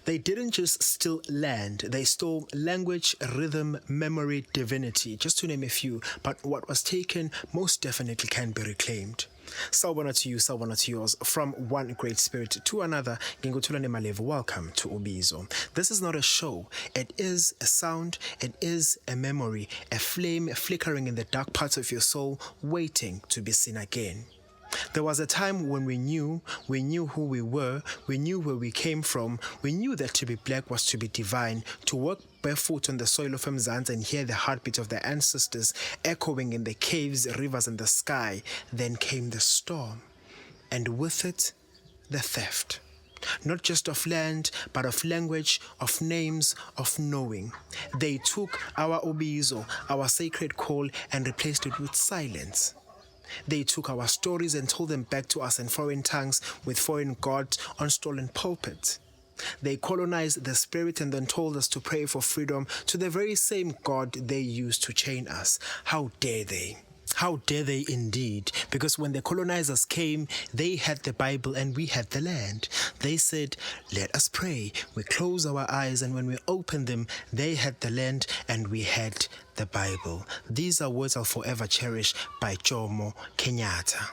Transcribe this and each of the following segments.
They didn't just steal land, they stole language, rhythm, memory, divinity, just to name a few, but what was taken most definitely can be reclaimed. Sawubona to you, sawubona to yours. From one great spirit to another, Ngingutulane Malevu, welcome to Ubizo. This is not a show, it is a sound, it is a memory, a flame flickering in the dark parts of your soul, waiting to be seen again. There was a time when we knew who we were, we knew where we came from, we knew that to be black was to be divine, to walk barefoot on the soil of Mzansi and hear the heartbeat of their ancestors echoing in the caves, rivers and the sky. Then came the storm, and with it, the theft. Not just of land, but of language, of names, of knowing. They took our Ubizo, our sacred call, and replaced it with silence. They took our stories and told them back to us in foreign tongues with foreign gods on stolen pulpits. They colonized the spirit and then told us to pray for freedom to the very same God they used to chain us. How dare they? How dare they indeed? Because when the colonizers came, they had the Bible and we had the land. They said, let us pray. We close our eyes, and when we open them, they had the land and we had the Bible. These are words I'll forever cherish by Jomo Kenyatta.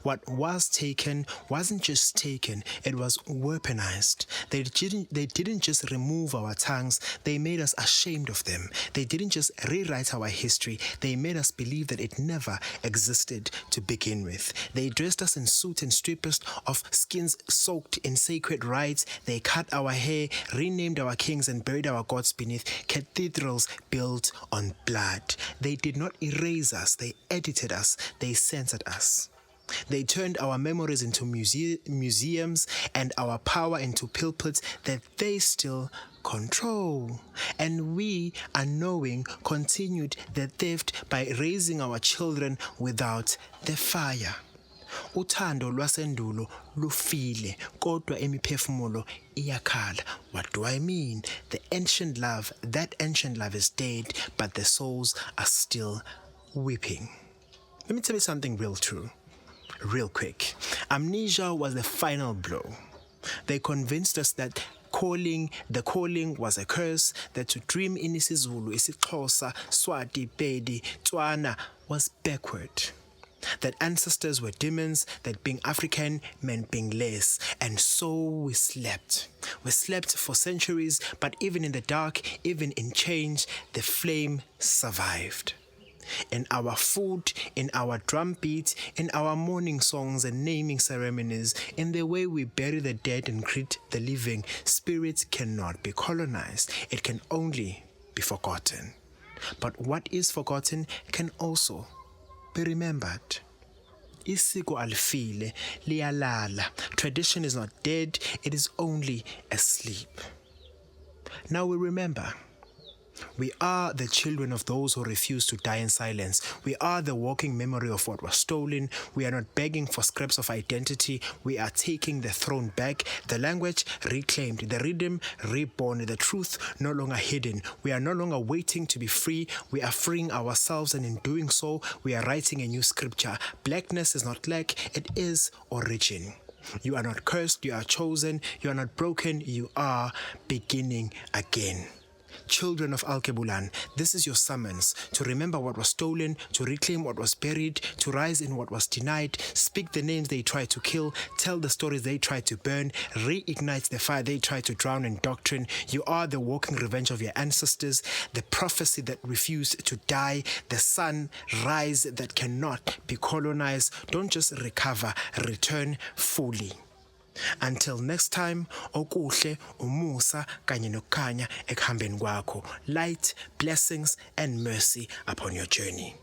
What was taken wasn't just taken, it was weaponized. They didn't just remove our tongues, they made us ashamed of them. They didn't just rewrite our history, they made us believe that it never existed to begin with. They dressed us in suits and stripped us of skins soaked in sacred rites. They cut our hair, renamed our kings and buried our gods beneath cathedrals built on blood. They did not erase us, they edited us, they censored us. They turned our memories into museums and our power into pulpits that they still control. And we, unknowing, continued the theft by raising our children without the fire. Uthando lwasendulo lufile, kodwa imiphefumulo iyakhala. What do I mean? That ancient love is dead, but the souls are still weeping. Let me tell you something real true. Real quick. Amnesia was the final blow. They convinced us that the calling was a curse, that to dream in isiZulu, isiXhosa, Swati, Pedi, Tswana was backward. That ancestors were demons, that being African meant being less. And so we slept. We slept for centuries, but even in the dark, even in change, the flame survived. In our food, in our drum beat, in our mourning songs and naming ceremonies, in the way we bury the dead and greet the living, spirits cannot be colonized. It can only be forgotten. But what is forgotten can also be remembered. Isiko alifile, liyalala. Tradition is not dead, it is only asleep. Now we remember. We are the children of those who refuse to die in silence. We are the walking memory of what was stolen. We are not begging for scraps of identity. We are taking the throne back, the language reclaimed, the rhythm reborn, the truth no longer hidden. We are no longer waiting to be free. We are freeing ourselves, and in doing so, we are writing a new scripture. Blackness is not lack, it is origin. You are not cursed, you are chosen. You are not broken, you are beginning again. Children of Alkebulan, this is your summons to remember what was stolen, to reclaim what was buried, to rise in what was denied, speak the names they tried to kill, tell the stories they tried to burn, reignite the fire they tried to drown in doctrine. You are the walking revenge of your ancestors, the prophecy that refused to die, the sunrise that cannot be colonized. Don't just recover, return fully. Until next time, okuhle, umusa, kanye nokukhanya ekuhambeni kwakho. Light, blessings, and mercy upon your journey.